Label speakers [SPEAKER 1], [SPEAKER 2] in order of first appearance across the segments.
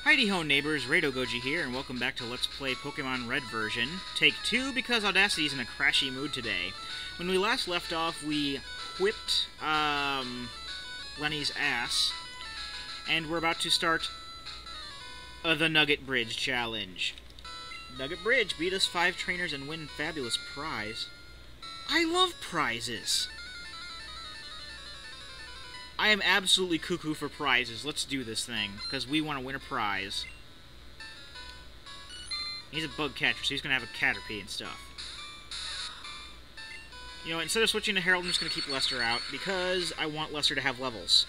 [SPEAKER 1] Heidi-ho neighbors, Radogoji here, and welcome back to Let's Play Pokemon Red version. Take 2, because Audacity's in a crashy mood today. When we last left off, we whipped Lenny's ass, and we're about to start the Nugget Bridge challenge. Nugget Bridge, beat us 5 trainers and win fabulous prize. I love prizes! I am absolutely cuckoo for prizes. Let's do this thing, because we want to win a prize. He's a bug catcher, so he's going to have a Caterpie and stuff. You know, instead of switching to Harold, I'm just going to keep Lester out, because I want Lester to have levels.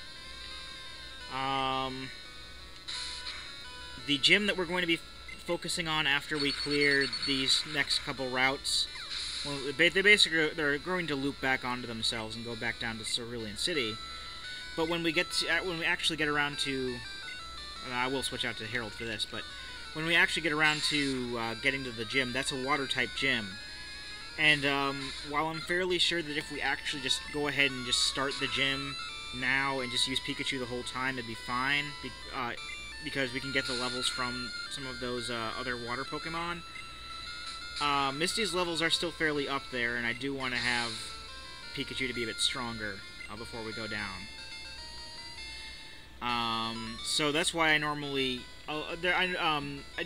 [SPEAKER 1] The gym that we're going to be focusing on after we clear these next couple routes, well, they're going to loop back onto themselves and go back down to Cerulean City. But when we actually get around to, I will switch out to Harold for this, but when we actually get around to getting to the gym, that's a water-type gym. And while I'm fairly sure that if we actually just go ahead and just start the gym now and just use Pikachu the whole time, it'd be fine, because we can get the levels from some of those other water Pokemon. Misty's levels are still fairly up there, and I do want to have Pikachu to be a bit stronger before we go down. So that's why I normally... I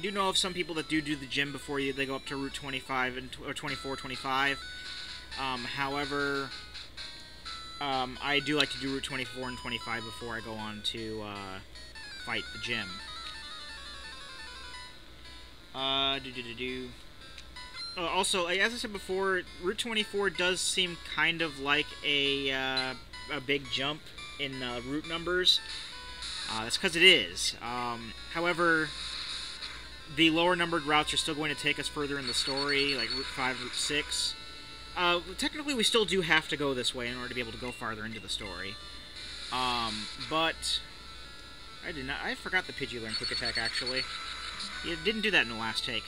[SPEAKER 1] do know of some people that do the gym before they go up to Route 25 or 24, 25. However, I do like to do Route 24 and 25 before I go on to fight the gym. Also, as I said before, Route 24 does seem kind of like a big jump in route numbers. That's because it is. However, the lower numbered routes are still going to take us further in the story, like Route 5, Route 6. Technically, we still do have to go this way in order to be able to go farther into the story. But I forgot the Pidgey learned Quick Attack, actually. You didn't do that in the last take.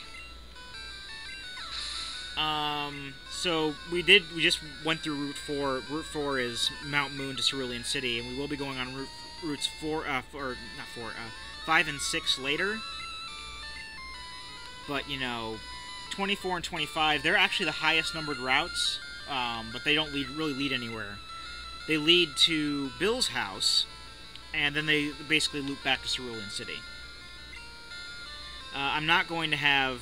[SPEAKER 1] So we just went through Route 4. Route 4 is Mount Moon to Cerulean City, and we will be going on routes 5 and 6 later. But, you know, 24 and 25, they're actually the highest numbered routes, but they don't really lead anywhere. They lead to Bill's house, and then they basically loop back to Cerulean City. I'm not going to have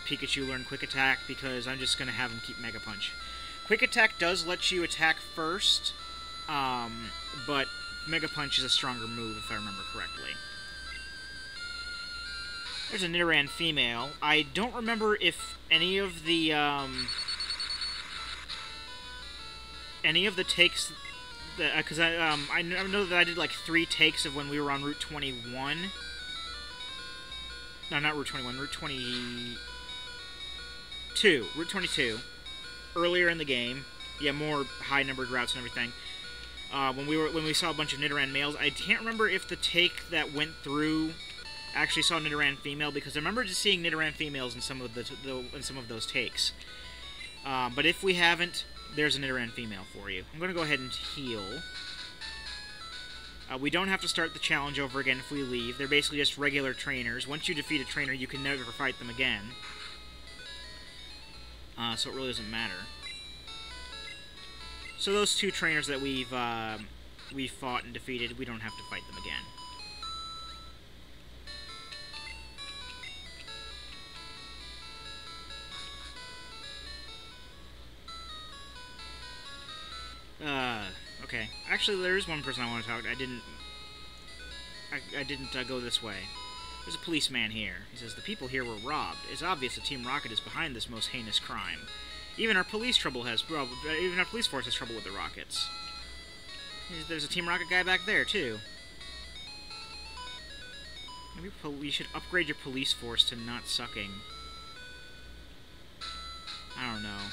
[SPEAKER 1] Pikachu learn Quick Attack, because I'm just going to have him keep Mega Punch. Quick Attack does let you attack first, but Mega Punch is a stronger move, if I remember correctly. There's a Nidoran female. I don't remember if any of the takes, because I know that I did like 3 takes of when we were on Route 21. No, not Route 21, Route 22. Route 22. Earlier in the game. Yeah, more high-numbered routes and everything. When we saw a bunch of Nidoran males, I can't remember if the take that went through actually saw Nidoran female, because I remember just seeing Nidoran females in some of those takes. But if we haven't, there's a Nidoran female for you. I'm going to go ahead and heal. We don't have to start the challenge over again if we leave. They're basically just regular trainers. Once you defeat a trainer, you can never fight them again. So it really doesn't matter. So those 2 trainers that we've fought and defeated, we don't have to fight them again. Okay. Actually, there is one person I want to talk to. I didn't go this way. There's a policeman here. He says, the people here were robbed. It's obvious that Team Rocket is behind this most heinous crime. Even our police force has trouble with the Rockets. There's a Team Rocket guy back there, too. Maybe you should upgrade your police force to not sucking. I don't know.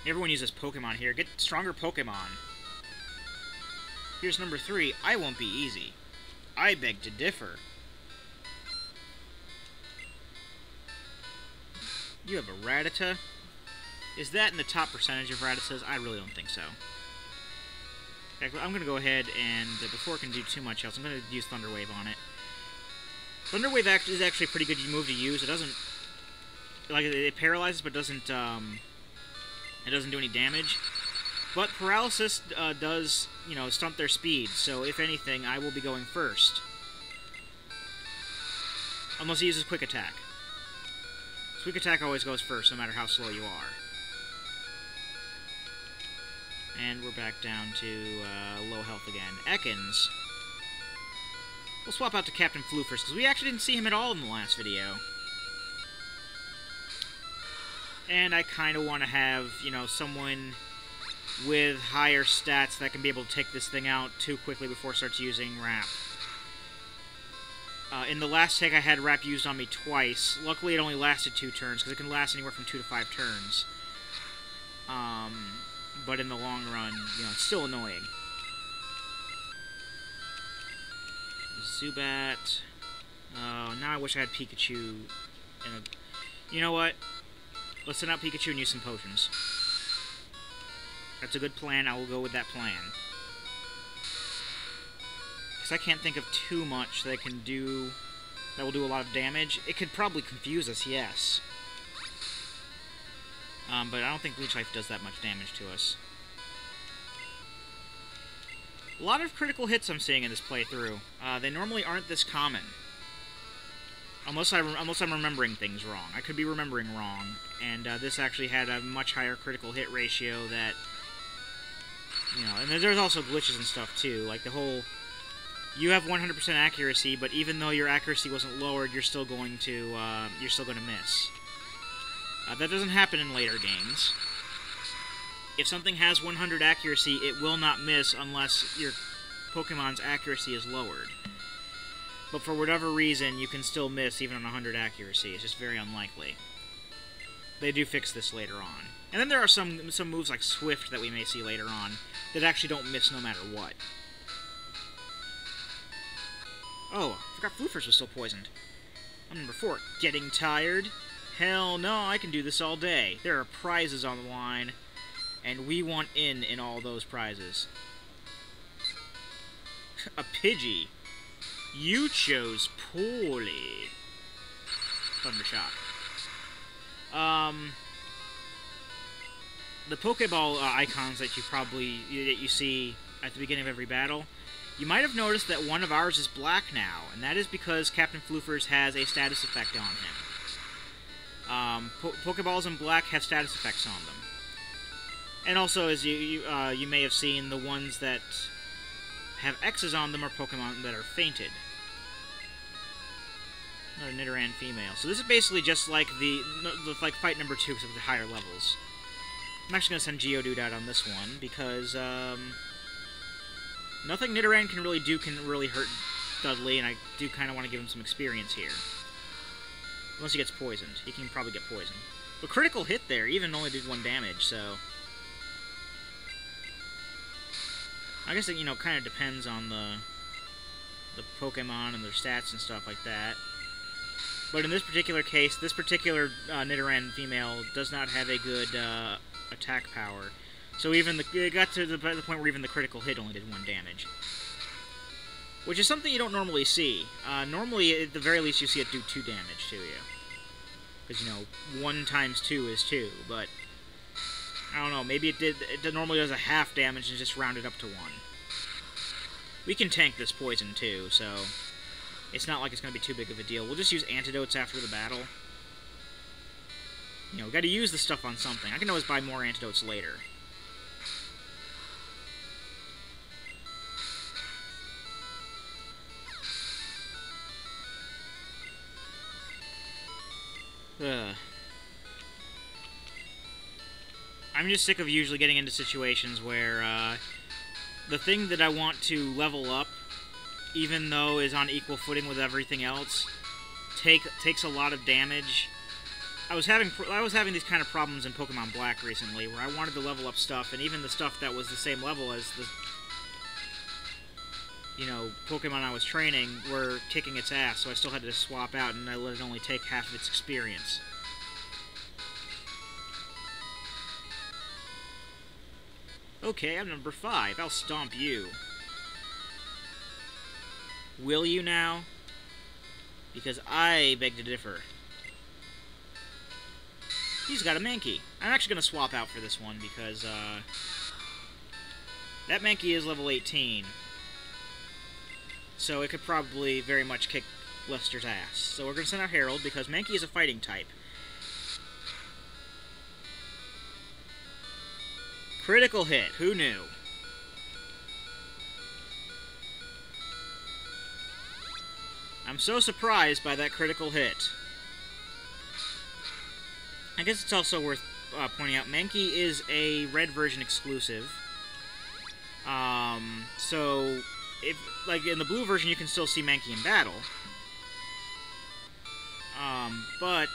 [SPEAKER 1] Everyone uses Pokemon here. Get stronger Pokemon. Here's number 3. I won't be easy. I beg to differ. You have a Rattata? Is that in the top percentage of Rattatas? I really don't think so. I'm going to go ahead and, before it can do too much else, I'm going to use Thunder Wave on it. Thunder Wave is actually a pretty good move to use. It doesn't, like, it paralyzes, but doesn't, it doesn't do any damage. But Paralysis does, you know, stunt their speed, so if anything, I will be going first. Unless he uses Quick Attack. Quick Attack always goes first, no matter how slow you are. And we're back down to low health again. Ekans. We'll swap out to Captain Floofers, because we actually didn't see him at all in the last video. And I kind of want to have, you know, someone with higher stats that can be able to take this thing out too quickly before it starts using Wrap. In the last take, I had Wrap used on me twice. Luckily, it only lasted 2 turns, because it can last anywhere from 2 to 5 turns. But in the long run, you know, it's still annoying. Zubat. Oh, now I wish I had Pikachu. You know what? Let's send out Pikachu and use some potions. That's a good plan. I will go with that plan. Because I can't think of too much that can do... that will do a lot of damage. It could probably confuse us, yes. But I don't think Leech Life does that much damage to us. A lot of critical hits I'm seeing in this playthrough. They normally aren't this common. Unless I'm remembering things wrong. I could be remembering wrong. And this actually had a much higher critical hit ratio that... you know, and there's also glitches and stuff too. Like the whole... you have 100% accuracy, but even though your accuracy wasn't lowered, you're still going to miss. That doesn't happen in later games. If something has 100 accuracy, it will not miss unless your Pokemon's accuracy is lowered. But for whatever reason, you can still miss even on 100 accuracy. It's just very unlikely. They do fix this later on. And then there are some moves like Swift that we may see later on that actually don't miss no matter what. Oh, I forgot Floofers was still poisoned. I'm number 4. Getting tired? Hell no, I can do this all day. There are prizes on the line, and we want in all those prizes. A Pidgey. You chose poorly. Thundershock. The Pokeball icons that you see at the beginning of every battle, you might have noticed that one of ours is black now, and that is because Captain Floofers has a status effect on him. Pokeballs in black have status effects on them. And also, as you may have seen, the ones that have X's on them are Pokemon that are fainted. Another Nidoran female. So this is basically just like like fight number 2, except with the higher levels. I'm actually going to send Geodude out on this one, because nothing Nidoran can really do can really hurt Dudley, and I do kind of want to give him some experience here. Unless he gets poisoned. He can probably get poisoned. But critical hit there, even only did 1 damage, so... I guess it, you know, kind of depends on the Pokemon and their stats and stuff like that. But in this particular case, this particular Nidoran female does not have a good attack power. So even it got to the point where even the critical hit only did 1 damage. Which is something you don't normally see. Normally, at the very least, you see it do 2 damage to you. Because, you know, 1 times 2 is 2, but... I don't know, maybe it normally does a half damage and just rounded up to 1. We can tank this poison too, so it's not like it's going to be too big of a deal. We'll just use antidotes after the battle. You know, gotta use the stuff on something. I can always buy more antidotes later. I'm just sick of usually getting into situations where the thing that I want to level up, even though is on equal footing with everything else, takes a lot of damage. I was having these kind of problems in Pokemon Black recently, where I wanted to level up stuff, and even the stuff that was the same level as the, you know, Pokemon I was training were kicking its ass, so I still had to swap out, and I let it only take half of its experience. Okay, I'm number 5. I'll stomp you. Will you now? Because I beg to differ. He's got a Mankey. I'm actually going to swap out for this one because, that Mankey is level 18. So it could probably very much kick Lester's ass. So we're going to send out Harold because Mankey is a fighting type. Critical hit. Who knew? I'm so surprised by that critical hit. I guess it's also worth pointing out, Mankey is a red version exclusive. So, if, like, in the blue version you can still see Mankey in battle. But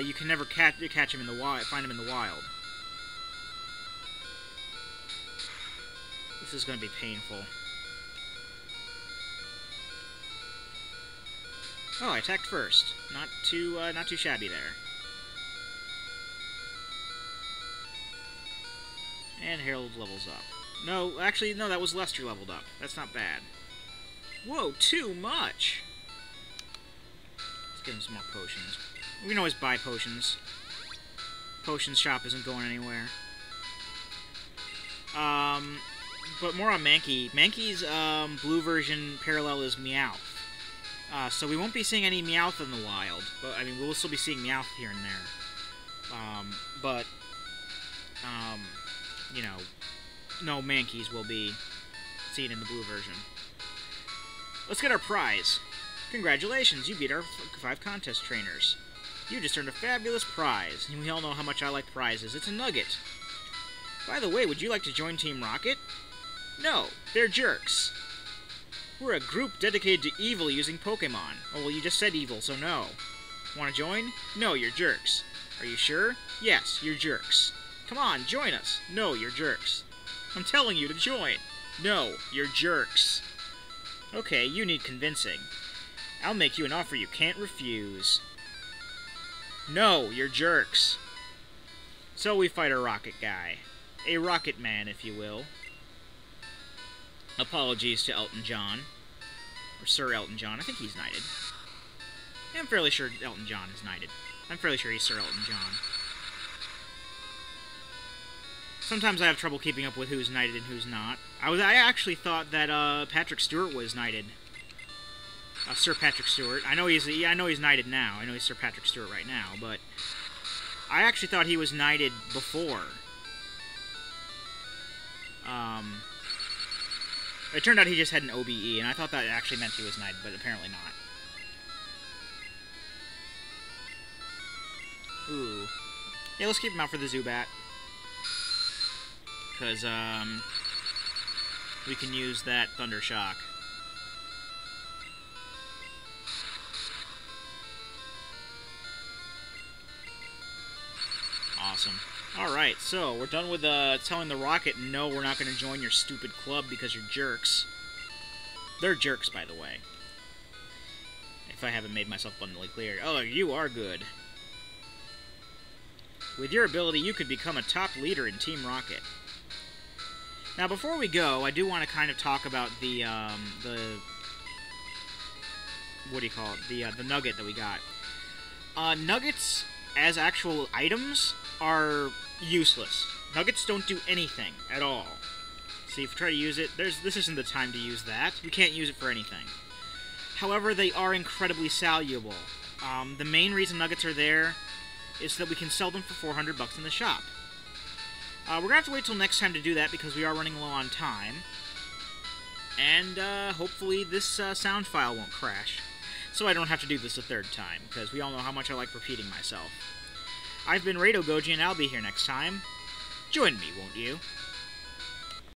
[SPEAKER 1] you can never catch him in the wild, find him in the wild. This is going to be painful. Oh, I attacked first. Not too shabby there. And Harold levels up. No, actually, no, that was Lester leveled up. That's not bad. Whoa, too much! Let's give him some more potions. We can always buy potions. Potions shop isn't going anywhere. But more on Mankey. Mankey's blue version parallel is Meowth. So we won't be seeing any Meowth in the wild. But, I mean, we'll still be seeing Meowth here and there. You know, no Mankeys will be seen in the blue version. Let's get our prize. Congratulations, you beat our 5 contest trainers. You just earned a fabulous prize, and we all know how much I like prizes. It's a nugget. By the way, would you like to join Team Rocket? No, they're jerks. We're a group dedicated to evil using Pokemon. Oh, well, you just said evil, so no. Want to join? No, you're jerks. Are you sure? Yes, you're jerks. Come on, join us. No, you're jerks. I'm telling you to join. No, you're jerks. Okay, you need convincing. I'll make you an offer you can't refuse. No, you're jerks. So we fight a rocket guy. A rocket man, if you will. Apologies to Elton John. Or Sir Elton John. I think he's knighted. I'm fairly sure Elton John is knighted. I'm fairly sure he's Sir Elton John. Sometimes I have trouble keeping up with who's knighted and who's not. I actually thought that Patrick Stewart was knighted. Sir Patrick Stewart. I know he's knighted now. I know he's Sir Patrick Stewart right now, but I actually thought he was knighted before. It turned out he just had an OBE, and I thought that actually meant he was knighted, but apparently not. Ooh. Yeah, let's keep him out for the Zubat. Because, we can use that Thunder Shock. Awesome. Alright, so we're done with telling the Rocket, no, we're not going to join your stupid club because you're jerks. They're jerks, by the way. If I haven't made myself abundantly clear. Oh, you are good. With your ability, you could become a top leader in Team Rocket. Now, before we go, I do want to kind of talk about the what do you call it? The nugget that we got. Nuggets, as actual items, are useless. Nuggets don't do anything at all. See, if you try to use it, this isn't the time to use that. We can't use it for anything. However, they are incredibly valuable. The main reason nuggets are there is so that we can sell them for 400 bucks in the shop. We're going to have to wait till next time to do that because we are running low on time. And hopefully this sound file won't crash. So I don't have to do this a third time, because we all know how much I like repeating myself. I've been Rado Goji, and I'll be here next time. Join me, won't you?